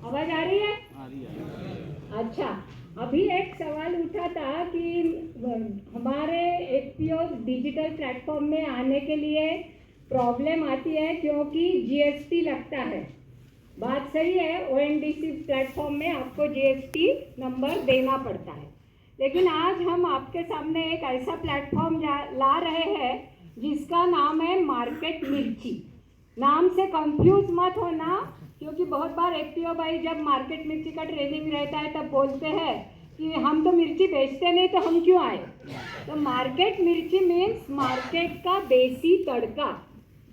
आवाज आ रही है? आ रही है। अच्छा, अभी एक सवाल उठा था कि हमारे एफपीओ डिजिटल प्लेटफॉर्म में आने के लिए प्रॉब्लम आती है क्योंकि जीएसटी लगता है। बात सही है, ओएनडीसी प्लेटफॉर्म में आपको जीएसटी नंबर देना पड़ता है, लेकिन आज हम आपके सामने एक ऐसा प्लेटफॉर्म ला रहे हैं जिसका नाम है मार्केट मिर्ची। नाम से कंफ्यूज मत होना, क्योंकि बहुत बार एफपीओ भाई जब मार्केट मिर्ची का ट्रेनिंग रहता है तब बोलते हैं कि हम तो मिर्ची बेचते नहीं तो हम क्यों आए। तो मार्केट मिर्ची मीन्स मार्केट का देसी तड़का।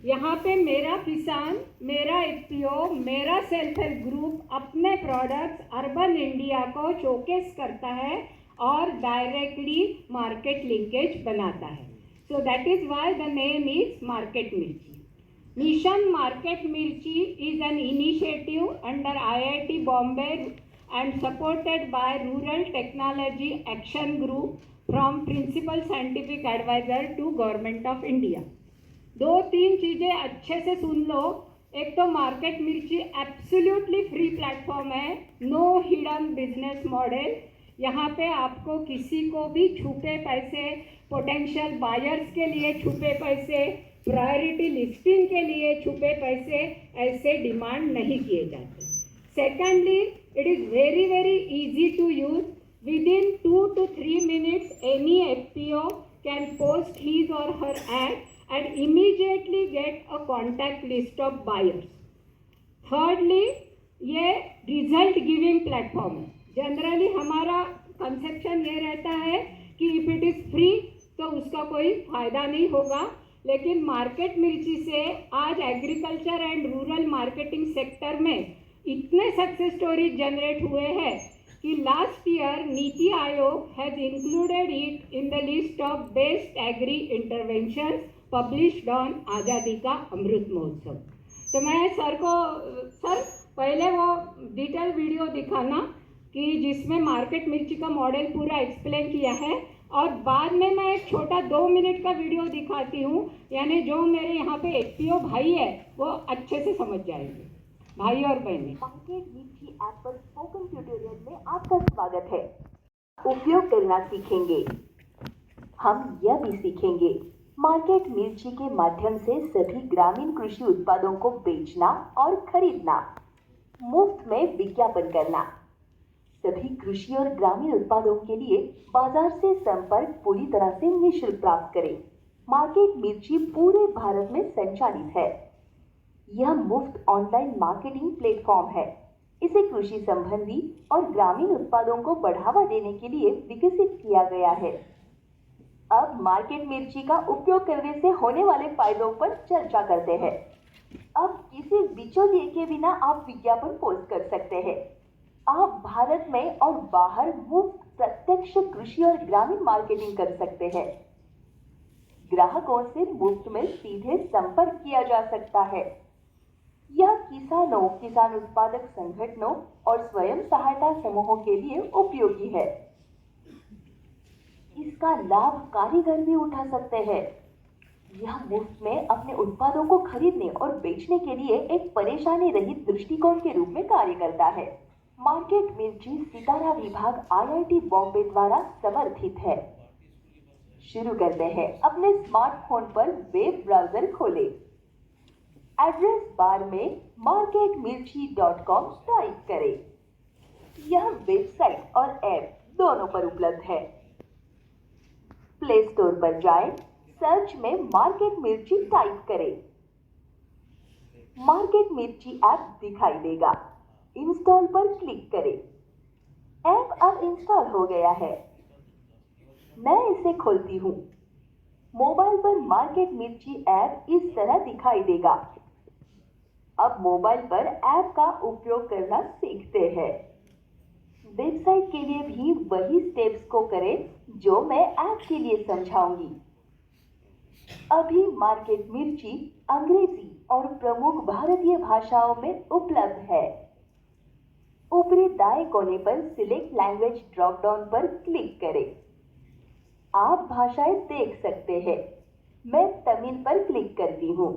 यहाँ पे मेरा किसान, मेरा एफपीओ, मेरा सेल्फ हेल्प ग्रुप अपने प्रोडक्ट्स अर्बन इंडिया को शोकेस करता है और डायरेक्टली मार्केट लिंकेज बनाता है। So that is why the name is market मिर्ची। Mission Market Mirchi is an initiative under IIT Bombay and supported by Rural Technology Action Group from Principal Scientific Advisor to Government of India. दो तीन चीज़ें अच्छे से सुन लो। एक तो market मिर्ची absolutely free platform है, नो हिडन बिजनेस मॉडल। यहाँ पे आपको किसी को भी छुपे पैसे, पोटेंशियल बायर्स के लिए छुपे पैसे, प्रायोरिटी लिस्टिंग के लिए छुपे पैसे ऐसे डिमांड नहीं किए जाते। Secondly, it is very very easy to use. Within 2 to 3 minutes any FPO can post his or her ad and immediately get a contact list of buyers. Thirdly, ये result giving platform है। Generally हमारा conception ये रहता है कि if it is free तो उसका कोई फायदा नहीं होगा, लेकिन मार्केट मिर्ची से आज agriculture and rural marketing sector में इतने सक्सेस स्टोरीज जनरेट हुए हैं कि last year NITI Aayog has included it in the list of best agri intervention published on Azadi Ka Amrit Mahotsav. तो मैं सर को, सर पहले वो डिटेल वीडियो दिखाना कि जिसमें मार्केट मिर्ची का मॉडल पूरा एक्सप्लेन किया है, और बाद में मैं एक छोटा 2 मिनट का वीडियो दिखाती हूँ, यानी जो मेरे यहाँ पे एफपीओ भाई है वो अच्छे से समझ जाएंगे, भाई और बहनें। मार्केट मिर्ची ऐप पर स्पोकन ट्यूटोरियल में आपका स्वागत है। उपयोग करना सीखेंगे। हम यह भी सीखेंगे मार्केट मिर्ची के माध्यम से सभी ग्रामीण कृषि उत्पादों को बेचना और खरीदना, मुफ्त में विज्ञापन करना। सभी कृषि और ग्रामीण उत्पादों के लिए बाजार से संपर्क पूरी तरह से निःशुल्क प्राप्त करें। मार्केट मिर्ची पूरे भारत में संचालित है। यह मुफ्त ऑनलाइन मार्केटिंग प्लेटफॉर्म है। इसे कृषि संबंधी और ग्रामीण उत्पादों को बढ़ावा देने के लिए विकसित किया गया है। अब मार्केट मिर्ची का उपयोग करने से होने वाले फायदों पर चर्चा करते हैं। अब किसी बिचौलिए के बिना आप विज्ञापन पोस्ट कर सकते हैं। आप भारत में और बाहर मुफ्त प्रत्यक्ष कृषि और ग्रामीण मार्केटिंग कर सकते हैं। ग्राहकों से मुफ्त में सीधे संपर्क किया जा सकता है। यह किसानों, किसान उत्पादक संगठनों और स्वयं सहायता समूहों के लिए उपयोगी है। इसका लाभ कारीगर भी उठा सकते हैं। यह मुफ्त में अपने उत्पादों को खरीदने और बेचने के लिए एक परेशानी रहित दृष्टिकोण के रूप में कार्य करता है। मार्केट मिर्ची सितारा विभाग आईआईटी बॉम्बे द्वारा समर्थित है। शुरू करते हैं। अपने स्मार्टफोन पर वेब ब्राउजर खोलें। एड्रेस बार में marketmirchi.com टाइप करें। यह वेबसाइट और ऐप दोनों पर उपलब्ध है। प्ले स्टोर पर जाएं, सर्च में मार्केट मिर्ची टाइप करें। मार्केट मिर्ची ऐप दिखाई देगा। इंस्टॉल पर क्लिक करें। ऐप अब इंस्टॉल हो गया है। मैं इसे खोलती हूँ। मोबाइल पर मार्केट मिर्ची ऐप इस तरह दिखाई देगा। अब मोबाइल पर ऐप का उपयोग करना सीखते हैं। वेबसाइट के लिए भी वही स्टेप्स को करें जो मैं ऐप के लिए समझाऊंगी। अभी मार्केट मिर्ची अंग्रेजी और प्रमुख भारतीय भाषाओं में उपलब्ध है। ऊपरी दाएं कोने पर सिलेक्ट लैंग्वेज ड्रॉप डाउन पर क्लिक करें। आप भाषाएं देख सकते हैं। मैं तमिल पर क्लिक करती हूँ।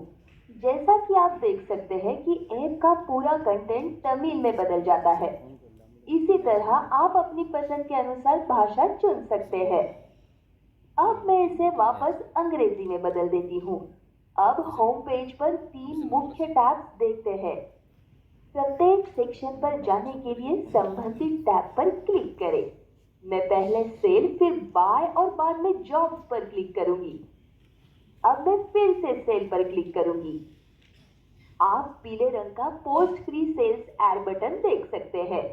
जैसा कि आप देख सकते हैं कि ऐप का पूरा कंटेंट तमिल में बदल जाता है। इसी तरह आप अपनी पसंद के अनुसार भाषा चुन सकते हैं। अब मैं इसे वापस अंग्रेजी में बदल देती हूँ। अब होम पेज पर 3 मुख्य टैब्स देखते हैं। प्रत्येक सेक्शन पर जाने के लिए संबंधित टैब पर क्लिक करें। मैं पहले सेल, फिर बाय और बाद में जॉब्स पर क्लिक करूंगी। अब मैं फिर से सेल पर क्लिक करूंगी। आप पीले रंग का post free sales ad button देख सकते हैं।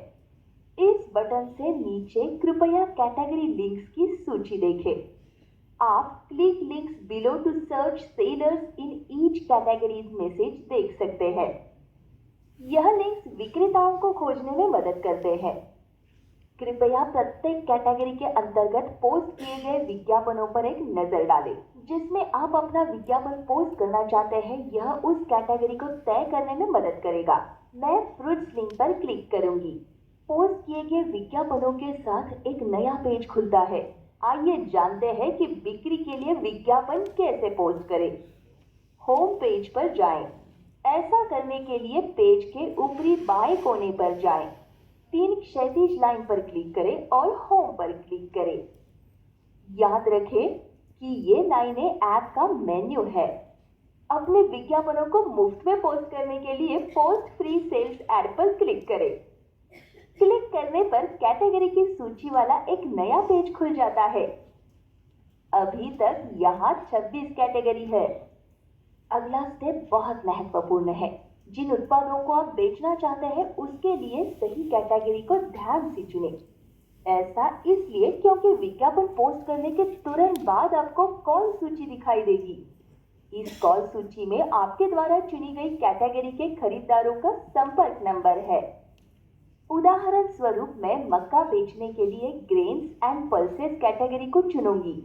इस बटन से नीचे कृपया कैटेगरी लिंक्स की सूची देखें। आप click links below to search sellers in each categories message देख सकते हैं। यह लिंक्स विक्रेताओं को खोजने में मदद करते हैं। कृपया प्रत्येक कैटेगरी के अंतर्गत पोस्ट किए गए विज्ञापनों पर एक नजर डालें। जिसमें आप अपना विज्ञापन पोस्ट करना चाहते हैं, यह उस कैटेगरी को तय करने में मदद करेगा। मैं फ्रूट्स लिंक पर क्लिक करूंगी। पोस्ट किए गए विज्ञापनों के साथ एक नया पेज खुलता है। आइए जानते हैं कि बिक्री के लिए विज्ञापन कैसे पोस्ट करें। होम पेज पर जाएं। ऐसा करने के लिए पेज के ऊपरी बाएं कोने पर जाएं। 3 क्षैतिज लाइन पर क्लिक करें और होम पर क्लिक करें। याद रखें कि ये लाइनें ऐप का मेन्यू है। अपने विज्ञापनों को मुफ्त में पोस्ट करने के लिए पोस्ट फ्री सेल्स ऐड पर क्लिक करें। क्लिक करने पर कैटेगरी की सूची वाला एक नया पेज खुल जाता है। अभी तक यहाँ 26 कैटेगरी है। अगला स्टेप बहुत महत्वपूर्ण है। जिन उत्पादों को आप बेचना चाहते हैं उसके लिए सही कैटेगरी को ध्यान से चुनें। ऐसा इसलिए क्योंकि विज्ञापन पोस्ट करने के तुरंत बाद आपको कॉल सूची दिखाई देगी। इस कॉल सूची में आपके द्वारा चुनी गई कैटेगरी के खरीदारों का संपर्क नंबर है। उदाहरण स्वरूप मैं मक्का बेचने के लिए ग्रेन्स एंड पल्सेस कैटेगरी को चुनूंगी।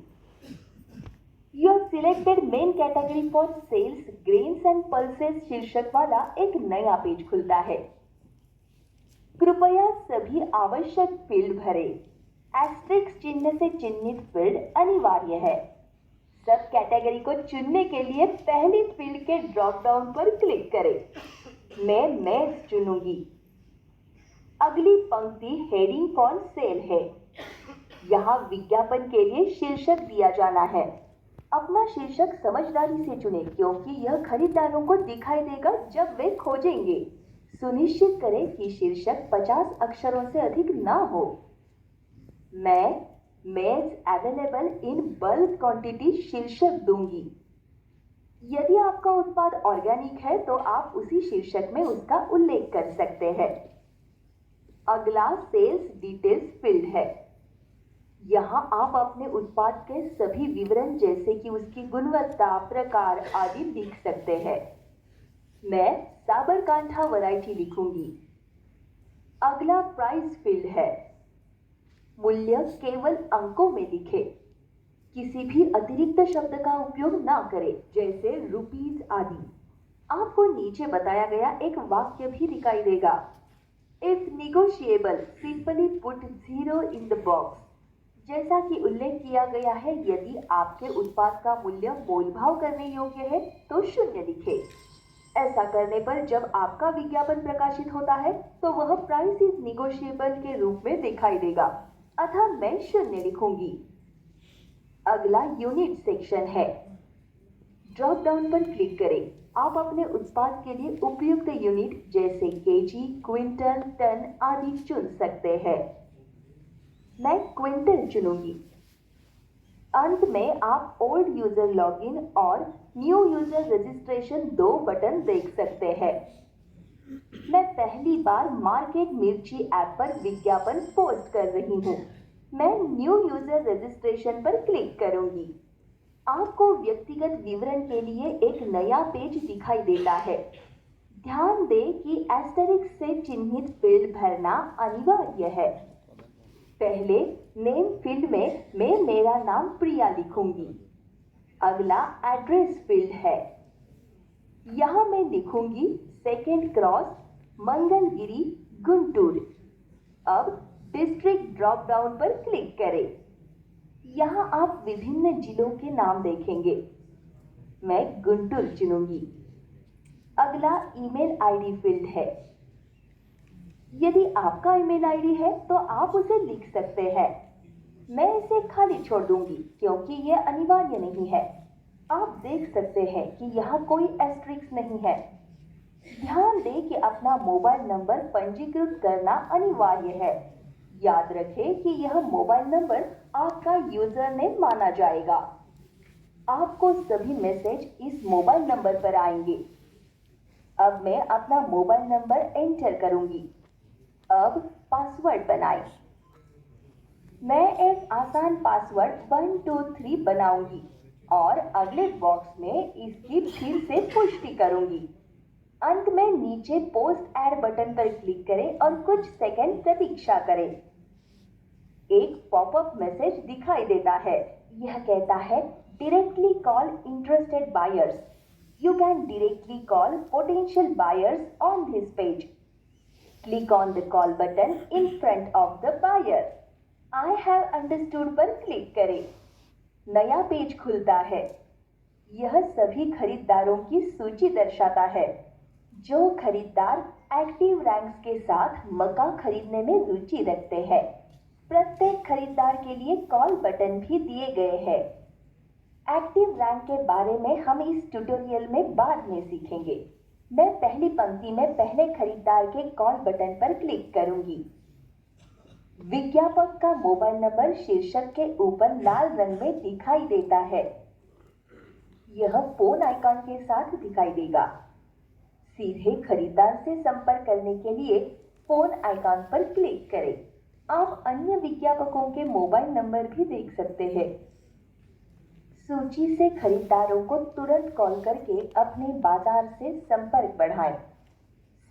Your selected main category for sales, grains and pulses शीर्षक वाला एक नया पेज खुलता है। कृपया सभी आवश्यक फील्ड भरें। एस्टेरिस्क चिन्ह से चिन्हित फील्ड अनिवार्य है। सब कैटेगरी को चुनने के लिए पहली फील्ड के ड्रॉप डाउन पर क्लिक करें। मैं मेंस चुनूंगी। अगली पंक्ति हेडिंग फॉर सेल है। यहाँ विज्ञापन के लिए शीर्षक दिया जाना है। अपना शीर्षक समझदारी से चुनें क्योंकि यह खरीदारों को दिखाई देगा जब वे खोजेंगे। सुनिश्चित करें कि शीर्षक 50 अक्षरों से अधिक ना हो। मैं मेज अवेलेबल इन बल्क क्वांटिटी शीर्षक दूंगी। यदि आपका उत्पाद ऑर्गेनिक है तो आप उसी शीर्षक में उसका उल्लेख कर सकते हैं। अगला सेल्स डिटेल्स फील्ड है। यहाँ आप अपने उत्पाद के सभी विवरण जैसे कि उसकी गुणवत्ता, प्रकार आदि लिख सकते हैं। मैं साबरकांठा वैरायटी लिखूंगी। अगला प्राइस फील्ड है। मूल्य केवल अंकों में लिखें। किसी भी अतिरिक्त शब्द का उपयोग ना करें जैसे रुपीज आदि। आपको नीचे बताया गया एक वाक्य भी दिखाई देगा। If negotiable, simply put 0 in the box। जैसा कि उल्लेख किया गया है, यदि आपके उत्पाद का मूल्य मोलभाव करने योग्य है तो 0 लिखें। ऐसा करने पर जब आपका विज्ञापन प्रकाशित होता है तो वह प्राइस इज निगोशिएबल के रूप में दिखाई देगा, अतः मैं 0 लिखूंगी। अगला यूनिट सेक्शन है। ड्रॉप डाउन पर क्लिक करें। आप अपने उत्पाद के लिए उपयुक्त यूनिट जैसे केजी, क्विंटल, टन आदि चुन सकते हैं। मैं क्विंटल चुनूंगी। अंत में आप ओल्ड यूजर लॉगिन और न्यू यूजर रजिस्ट्रेशन 2 बटन देख सकते हैं। मैं पहली बार मार्केट मिर्ची ऐप पर विज्ञापन पोस्ट कर रही हूँ। मैं न्यू यूजर रजिस्ट्रेशन पर क्लिक करूंगी। आपको व्यक्तिगत विवरण के लिए एक नया पेज दिखाई देता है। ध्यान दें कि एस्टेरिस्क से चिन्हित फील्ड भरना अनिवार्य है। पहले नेम फील्ड में मैं मेरा नाम प्रिया लिखूंगी। अगला एड्रेस फील्ड है। यहाँ मैं लिखूंगी सेकेंड क्रॉस, मंगलगिरी, गुंटूर। अब डिस्ट्रिक्ट ड्रॉप डाउन पर क्लिक करें। यहाँ आप विभिन्न जिलों के नाम देखेंगे। मैं गुंटूर चुनूंगी। अगला ईमेल आईडी फील्ड है। यदि आपका ईमेल आईडी है तो आप उसे लिख सकते हैं। मैं इसे खाली छोड़ दूंगी क्योंकि यह अनिवार्य नहीं है। आप देख सकते हैं कि यहाँ कोई एस्ट्रिक्स नहीं है। ध्यान दें कि अपना मोबाइल नंबर पंजीकृत करना अनिवार्य है। याद रखें कि यह मोबाइल नंबर आपका यूजर नेम माना जाएगा। आपको सभी मैसेज इस मोबाइल नंबर पर आएंगे। अब मैं अपना मोबाइल नंबर एंटर करूंगी। अब पासवर्ड बनाएं। मैं एक आसान पासवर्ड 123 बनाऊंगी और अगले बॉक्स में इसकी फिर से पुष्टि करूंगी। अंत में नीचे पोस्ट ऐड बटन पर क्लिक करें और कुछ सेकंड प्रतीक्षा करें। एक पॉपअप मैसेज दिखाई देता है। यह कहता है directly call interested buyers. You can directly call potential buyers on this page. Click on the call button in front of the buyer. I have understood पर क्लिक करें। नया पेज खुलता है। यह सभी खरीदारों की सूची दर्शाता है। जो खरीदार एक्टिव रैंक्स के साथ मक्का खरीदने में रुचि रखते हैं। प्रत्येक खरीदार के लिए कॉल बटन भी दिए गए हैं। एक्टिव रैंक के बारे में हम इस ट्यूटोरियल में बाद में सीखेंगे। मैं पहली पंक्ति में पहले खरीदार के कॉल बटन पर क्लिक करूंगी। विज्ञापक का मोबाइल नंबर शीर्षक के ऊपर लाल रंग में दिखाई देता है। यह फोन आइकॉन के साथ दिखाई देगा। सीधे खरीदार से संपर्क करने के लिए फोन आइकॉन पर क्लिक करें। आप अन्य विज्ञापकों के मोबाइल नंबर भी देख सकते हैं। सूची से खरीदारों को तुरंत कॉल करके अपने बाजार से संपर्क बढ़ाएं।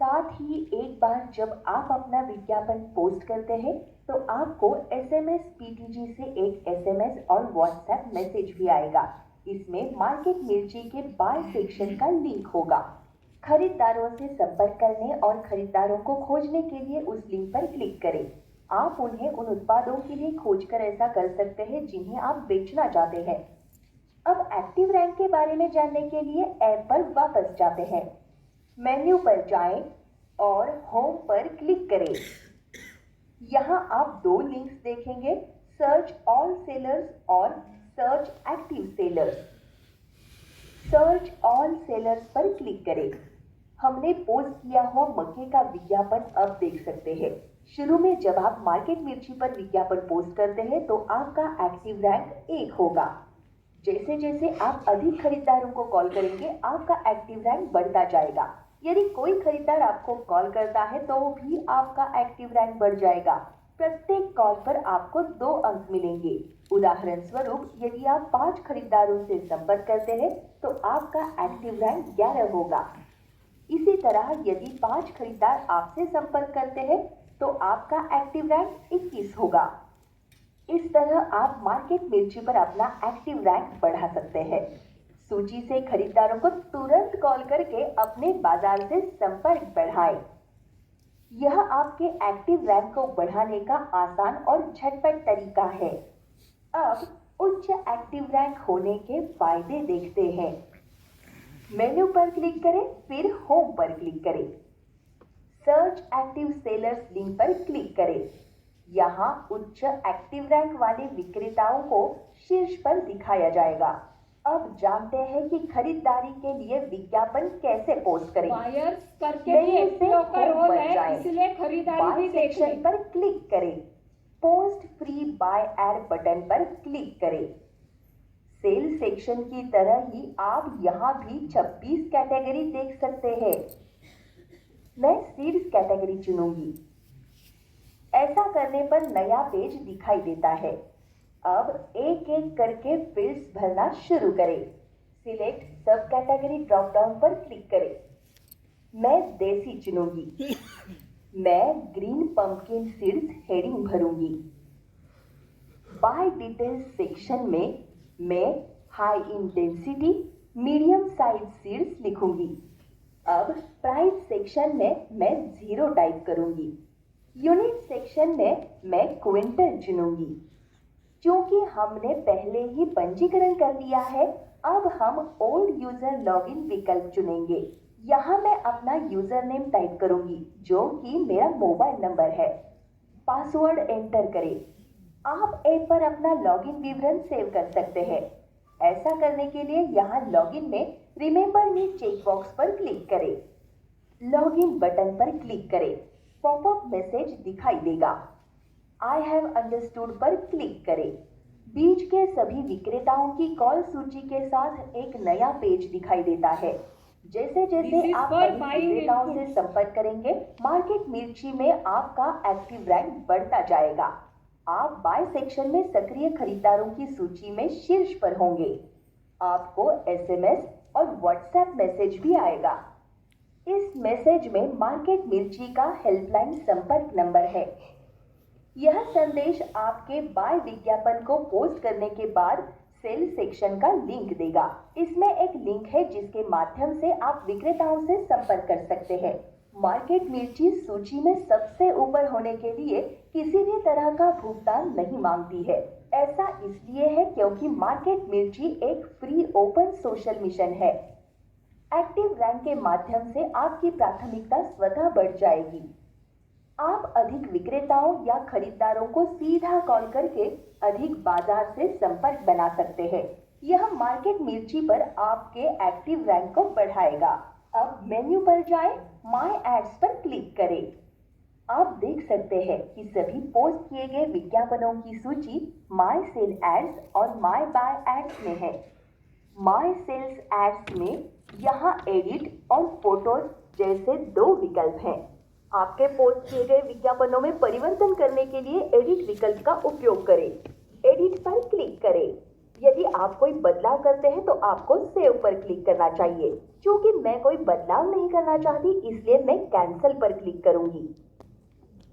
साथ ही एक बार जब आप अपना विज्ञापन पोस्ट करते हैं तो आपको SMS PTG से एक SMS और WhatsApp मैसेज भी आएगा। इसमें मार्केट मिर्ची के बाय सेक्शन का लिंक होगा। खरीदारों से संपर्क करने और खरीदारों को खोजने के लिए उस लिंक पर क्लिक करें। आप उन्हें उन उत्पादों के लिए खोजकर ऐसा कर सकते हैं जिन्हें आप बेचना चाहते हैं। अब एक्टिव रैंक के बारे में जानने के लिए ऐप पर वापस जाते हैं। मेन्यू पर जाएं और होम पर क्लिक करें। यहाँ आप दो लिंक्स देखेंगे, सर्च ऑल सेलर्स और search active sellers. Search all sellers पर क्लिक करें। हमने पोस्ट किया हुआ मक्के का विज्ञापन अब देख सकते हैं। शुरू में जब आप मार्केट मिर्ची पर विज्ञापन पोस्ट करते हैं तो आपका एक्टिव रैंक 1 होगा। जैसे जैसे आप अधिक खरीदारों को कॉल करेंगे आपका एक्टिव रैंक बढ़ता जाएगा। यदि कोई खरीदार आपको कॉल करता है तो भी आपका एक्टिव रैंक बढ़ जाएगा। प्रत्येक कॉल पर आपको 2 अंक मिलेंगे। उदाहरण स्वरूप यदि आप 5 खरीदारों से संपर्क करते हैं तो आपका एक्टिव रैंक 11 होगा। इसी तरह यदि 5 खरीदार आपसे संपर्क करते हैं तो आपका एक्टिव रैंक 21 होगा। इस तरह आप मार्केट मिर्ची पर अपना एक्टिव रैंक बढ़ा सकते हैं। सूची से खरीदारों को तुरंत कॉल करके अपने बाजार से संपर्क बढ़ाएं। यह आपके एक्टिव रैंक को बढ़ाने का आसान और झटपट तरीका है। अब उच्च एक्टिव रैंक होने के फायदे देखते हैं। मेन्यू पर क्लिक करें, फिर होम पर क्लिक करें। सर्च एक्टिव सेलर्स लिंक पर क्लिक करें। यहाँ उच्च एक्टिव रैंक वाले विक्रेताओं को शीर्ष पर दिखाया जाएगा। अब जानते हैं कि खरीदारी के लिए विज्ञापन कैसे पोस्ट करें। बायर्स करके भी एसईओ का रोल है, इसलिए खरीदारी भी देख सेक्शन पर क्लिक करें। Post free bye add button पर क्लिक करें। सेल सेक्शन की तरह ही आप यहाँ भी 26 कैटेगरी देख सकते हैं। मैं सीड्स कैटेगरी चुनूंगी। ऐसा करने पर नया पेज दिखाई देता है। अब एक एक करके फील्ड्स भरना शुरू करें। Select sub category drop down पर क्लिक करें। मैं देसी चुनूंगी। मैं ग्रीन पंपकिन सीड्स हेडिंग भरूंगी। बाय डिटेल्स सेक्शन में मैं high intensity medium size seeds लिखूंगी। अब प्राइस सेक्शन में मैं 0 टाइप करूंगी। यूनिट सेक्शन में मैं क्विंटल चुनूंगी। क्योंकि हमने पहले ही पंजीकरण कर लिया है, अब हम ओल्ड यूजर लॉगिन विकल्प चुनेंगे। यहाँ मैं अपना यूजर नेम टाइप करूंगी जो कि मेरा मोबाइल नंबर है। पासवर्ड एंटर करें। आप ऐप पर अपना लॉगिन विवरण सेव कर सकते हैं। ऐसा करने के लिए यहाँ लॉगिन में रिमेंबर मी चेकबॉक्स पर क्लिक करें। लॉगिन बटन पर क्लिक करें। पॉपअप मैसेज दिखाई देगा। आई हैव अंडरस्टूड पर क्लिक करें। बीच के सभी विक्रेताओं की कॉल सूची के साथ एक नया पेज दिखाई देता है। जैसे This जैसे is आप for अधिक buying विक्रेताओं से inputs. संपर्क करेंगे, मार्केट मिर्ची में आपका एक्टिव रैंक बढ़ता जाएगा। आप बाय सेक्शन में सक्रिय खरीदारों की सूची में शीर्ष पर होंगे। आपको एसएमएस और व्हाट्सएप मैसेज भी आएगा। इस मैसेज में मार्केट मिर्ची का हेल्पलाइन संपर्क नंबर है। यह संदेश आपके बाय विज्ञापन को पोस्ट करने के बाद सेल सेक्शन का लिंक देगा। इसमें एक लिंक है जिसके माध्यम से आप विक्रेताओं से संपर्क कर सकते हैं। मार्केट मिर्ची सूची में सबसे ऊपर होने के लिए किसी भी तरह का भुगतान नहीं मांगती है। ऐसा इसलिए है क्योंकि मार्केट मिर्ची एक फ्री ओपन सोशल मिशन है। एक्टिव रैंक के माध्यम से आपकी प्राथमिकता स्वतः बढ़ जाएगी। आप अधिक विक्रेताओं या खरीदारों को सीधा कॉल करके अधिक बाजार से संपर्क बना सकते हैं। यह मार्केट मिर्ची पर आपके एक्टिव रैंक को बढ़ाएगा। अब मेन्यू पर जाएं, माय एड्स पर क्लिक करें। आप देख सकते हैं कि सभी पोस्ट किए गए विज्ञापनों की सूची माय सेल एड्स और माय बाय एड्स में है। माय सेल्स एड्स में यहाँ एडिट और फोटोज जैसे दो विकल्प हैं। आपके पोस्ट किए गए विज्ञापनों में परिवर्तन करने के लिए एडिट विकल्प का उपयोग करें। एडिट पर क्लिक करें। यदि आप कोई बदलाव करते हैं तो आपको सेव पर क्लिक करना चाहिए। क्योंकि मैं कोई बदलाव नहीं करना चाहती इसलिए मैं कैंसिल पर क्लिक करूंगी।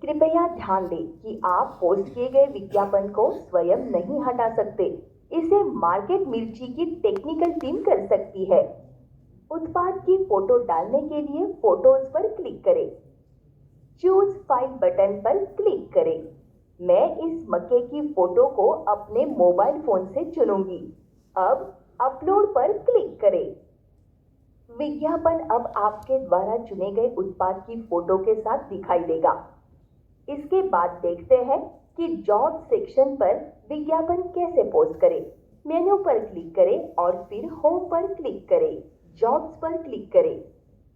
कृपया ध्यान दें कि आप पोस्ट किए गए विज्ञापन को स्वयं नहीं हटा सकते। इसे मार्केट मिर्ची की टेक्निकल टीम कर सकती है। उत्पाद की फोटो डालने के लिए फोटोज पर क्लिक करें। चूज फाइल बटन पर क्लिक करें। मैं इस मक्के की फोटो को अपने मोबाइल फोन से चुनूंगी। अब अपलोड पर क्लिक करें। विज्ञापन अब आपके द्वारा चुने गए उत्पाद की फोटो के साथ दिखाई देगा। इसके बाद देखते हैं कि जॉब सेक्शन पर विज्ञापन कैसे पोस्ट करें। मेन्यू पर क्लिक करें और फिर होम पर क्लिक करें। जॉब्स पर क्लिक करें।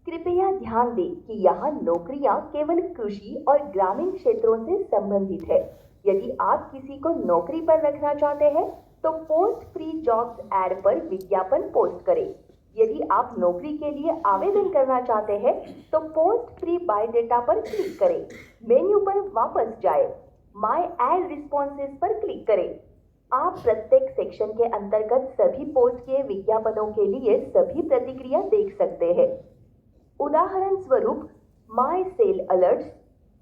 कृपया ध्यान दें कि यहाँ नौकरियां केवल कृषि और ग्रामीण क्षेत्रों से संबंधित है। यदि आप किसी को नौकरी पर रखना चाहते हैं तो पोस्ट फ्री जॉब्स ऐड पर विज्ञापन पोस्ट करें। यदि आप नौकरी के लिए आवेदन करना चाहते हैं तो पोस्ट फ्री बाय डेटा पर क्लिक करें। मेन्यू पर वापस जाएं। माय एड रिस्पॉन्सेज पर क्लिक करें। आप प्रत्येक सेक्शन के अंतर्गत सभी पोस्ट किए विज्ञापनों के लिए सभी प्रतिक्रिया देख सकते हैं। उदाहरण स्वरूप my sell alerts,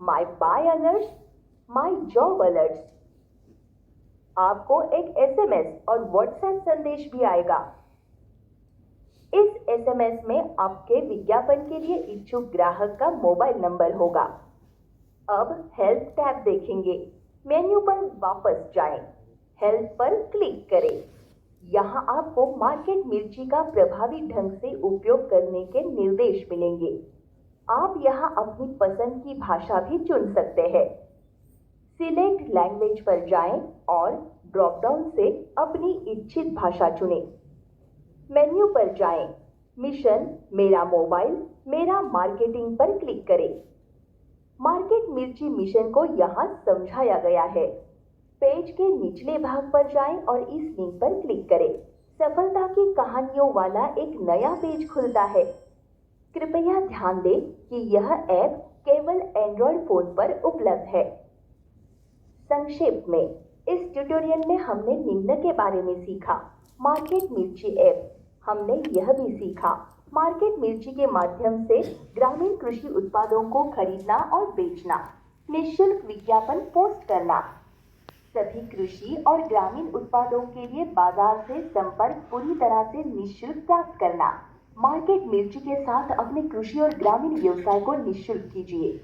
my buy alerts, my job alerts. आपको एक एसएमएस और व्हाट्सएप संदेश भी आएगा। इस एसएमएस में आपके विज्ञापन के लिए इच्छुक ग्राहक का मोबाइल नंबर होगा। अब हेल्प टैब देखेंगे। मेन्यू पर वापस जाएं। हेल्प पर क्लिक करें। यहाँ आपको मार्केट मिर्ची का प्रभावी ढंग से उपयोग करने के निर्देश मिलेंगे। आप यहाँ अपनी पसंद की भाषा भी चुन सकते हैं। सिलेक्ट लैंग्वेज पर जाएं और ड्रॉप डाउन से अपनी इच्छित भाषा चुनें। मेन्यू पर जाएं। मिशन मेरा मोबाइल मेरा मार्केटिंग पर क्लिक करें। मार्केट मिर्ची मिशन को यहाँ समझाया गया है। पेज के निचले भाग पर जाएं और इस लिंक पर क्लिक करें। सफलता की कहानियों वाला एक नया पेज खुलता है। कृपया ध्यान दें कि यह ऐप केवल एंड्रॉयड फोन पर उपलब्ध है। संक्षेप में, इस ट्यूटोरियल में हमने निम्न के बारे में सीखा। मार्केट मिर्ची ऐप। हमने यह भी सीखा मार्केट मिर्ची के माध्यम से ग्रामीण कृषि उत्पादों को खरीदना और बेचना, निःशुल्क विज्ञापन पोस्ट करना, सभी कृषि और ग्रामीण उत्पादों के लिए बाजार से संपर्क पूरी तरह से निःशुल्क प्राप्त करना। मार्केट मिर्ची के साथ अपने कृषि और ग्रामीण व्यवसाय को निःशुल्क कीजिए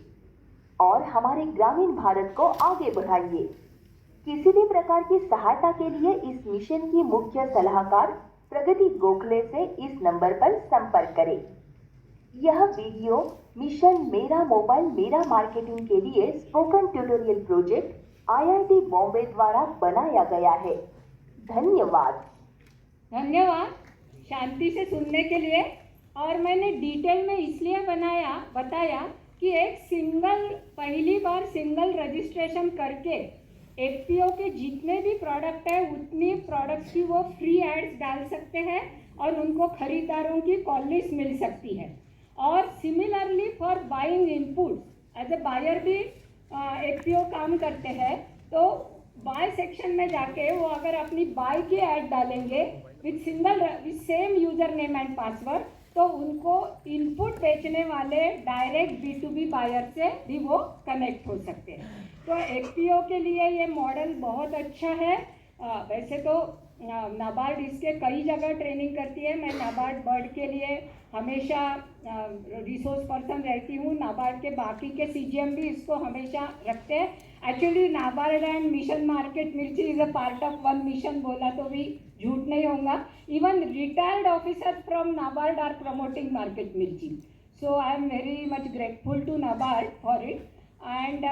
और हमारे ग्रामीण भारत को आगे बढ़ाइए। किसी भी प्रकार की सहायता के लिए इस मिशन की मुख्य सलाहकार प्रगति गोखले से इस नंबर पर संपर्क करें। यह वीडियो मिशन मेरा मोबाइल मेरा मार्केटिंग के लिए spoken tutorial project IIT Bombay द्वारा बनाया गया है। धन्यवाद। धन्यवाद शांति से सुनने के लिए। और मैंने डिटेल में इसलिए बताया कि पहली बार सिंगल रजिस्ट्रेशन करके FPO के जितने भी प्रोडक्ट है उतनी प्रोडक्ट्स की वो फ्री एड्स डाल सकते हैं और उनको खरीदारों की कॉल लिस्ट मिल सकती है। और similarly for buying input as a buyer भी FPO काम करते हैं, तो बाय सेक्शन में जाके वो अगर अपनी बाय की ऐड डालेंगे with same user name and password, तो उनको इनपुट बेचने वाले डायरेक्ट B2B बायर से भी वो कनेक्ट हो सकते हैं। तो FPO के लिए ये मॉडल बहुत अच्छा है। वैसे तो नाबार्ड इसके कई जगह ट्रेनिंग करती है। मैं नाबार्ड बर्ड के लिए हमेशा रिसोर्स पर्सन रहती हूँ। नाबार्ड के बाकी के CGM भी इसको हमेशा रखते हैं। Actually NABARD and mission market Mirchi is a part of one mission, बोला तो भी झूठ नहीं होगा। Even retired officers from NABARD are promoting market Mirchi, so I am very much grateful to NABARD for it. And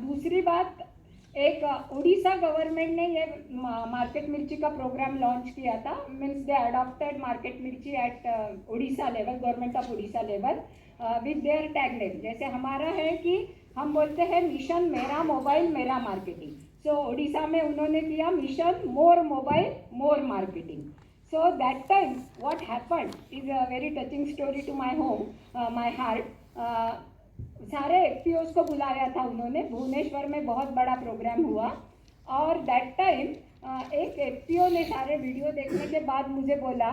दूसरी बात, एक उड़ीसा गवर्नमेंट ने ये मार्केट मिर्ची का प्रोग्राम लॉन्च किया था। Means they adopted market mirchi at Orissa level, government of Orissa level with their tag name. जैसे हमारा है कि हम बोलते हैं मिशन मेरा मोबाइल मेरा मार्केटिंग, सो उड़ीसा में उन्होंने किया mission more mobile more marketing. So that time what happened is a very touching story to my heart. सारे FPOs को बुलाया था उन्होंने, भुवनेश्वर में बहुत बड़ा प्रोग्राम हुआ। और दैट टाइम एक FPO ने सारे वीडियो देखने के बाद मुझे बोला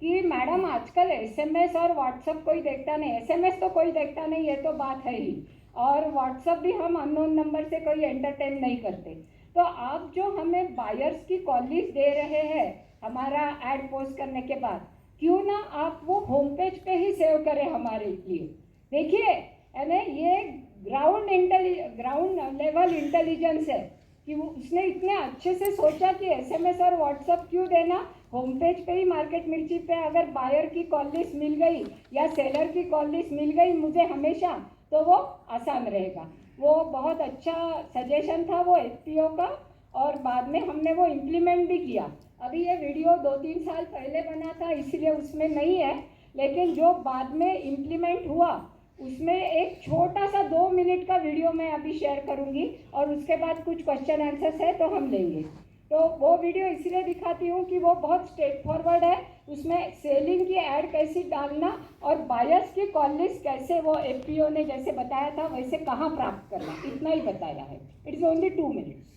कि मैडम आजकल SMS और व्हाट्सअप कोई देखता नहीं, SMS तो कोई देखता नहीं, ये तो बात है ही, और व्हाट्सअप भी हम अननोन नंबर से कोई एंटरटेन नहीं करते। तो आप जो हमें बायर्स की कॉल लिस्ट दे रहे हैं हमारा एड पोस्ट करने के बाद, क्यों ना आप वो होम पेज पे ही सेव करें हमारे लिए। देखिए यानी ये ग्राउंड लेवल इंटेलिजेंस है कि वो उसने इतने अच्छे से सोचा कि SMS और व्हाट्सअप क्यों देना, होम पेज पे ही मार्केट मिर्ची पे अगर बायर की कॉल लिस्ट मिल गई या सेलर की कॉल लिस्ट मिल गई मुझे हमेशा, तो वो आसान रहेगा। वो बहुत अच्छा सजेशन था वो FPO का, और बाद में हमने वो इम्प्लीमेंट भी किया। अभी ये वीडियो 2-3 साल पहले बना था इसलिए उसमें नहीं है, लेकिन जो बाद में इम्प्लीमेंट हुआ उसमें एक छोटा सा 2 मिनट का वीडियो मैं अभी शेयर करूंगी, और उसके बाद कुछ क्वेश्चन आंसर्स है तो हम लेंगे। तो वो वीडियो इसलिए दिखाती हूँ कि वो बहुत स्ट्रेट फॉरवर्ड है। उसमें सेलिंग की ऐड कैसे डालना और बायर्स की कॉल लिस्ट कैसे वो FPO ने जैसे बताया था वैसे कहाँ प्राप्त करना, इतना ही बताया है। It is only 2 minutes.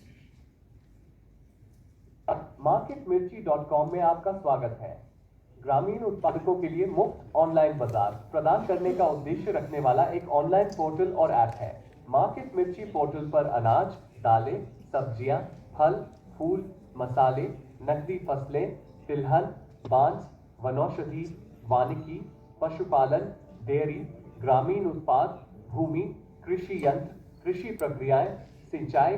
marketmirchi.com में आपका स्वागत है। ग्रामीण उत्पादकों के लिए मुफ्त ऑनलाइन बाजार प्रदान करने का उद्देश्य रखने वाला एक ऑनलाइन पोर्टल और ऐप है। मार्केट मिर्ची पोर्टल पर अनाज, दालें, सब्जियां, फल, फूल, मसाले, नकदी फसलें, तिलहन, बांस, वनौषधि, वानिकी, पशुपालन, डेयरी, ग्रामीण उत्पाद, भूमि, कृषि यंत्र, कृषि प्रक्रियाएं, सिंचाई